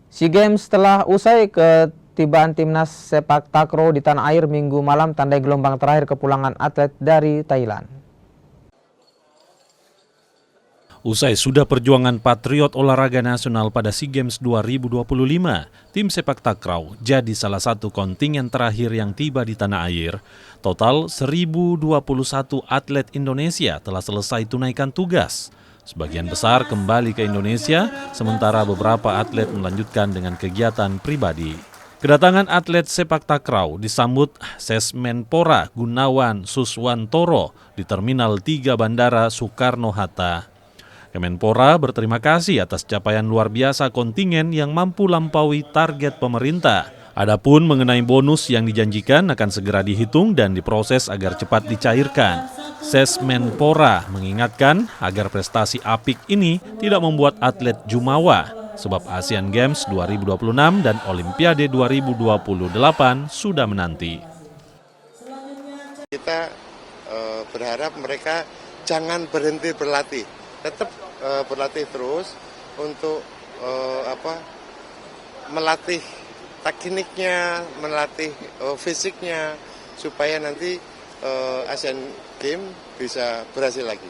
SEA Games telah usai, ketibaan timnas sepak takraw di tanah air Minggu malam tandai gelombang terakhir kepulangan atlet dari Thailand. Usai sudah perjuangan patriot olahraga nasional pada SEA Games 2025, tim sepak takraw jadi salah satu kontingen terakhir yang tiba di tanah air. Total 1.021 atlet Indonesia telah selesai tunaikan tugas. Sebagian besar kembali ke Indonesia, sementara beberapa atlet melanjutkan dengan kegiatan pribadi. Kedatangan atlet sepak takraw disambut Sesmenpora Gunawan Suswantoro di Terminal 3 Bandara Soekarno-Hatta. Kemenpora berterima kasih atas capaian luar biasa kontingen yang mampu lampaui target pemerintah. Adapun mengenai bonus yang dijanjikan akan segera dihitung dan diproses agar cepat dicairkan. Sesmenpora mengingatkan agar prestasi apik ini tidak membuat atlet jumawa, sebab Asian Games 2026 dan Olimpiade 2028 sudah menanti. Kita berharap mereka jangan berhenti berlatih, tetap berlatih terus untuk melatih tekniknya, melatih fisiknya supaya nanti Asian Games bisa berhasil lagi.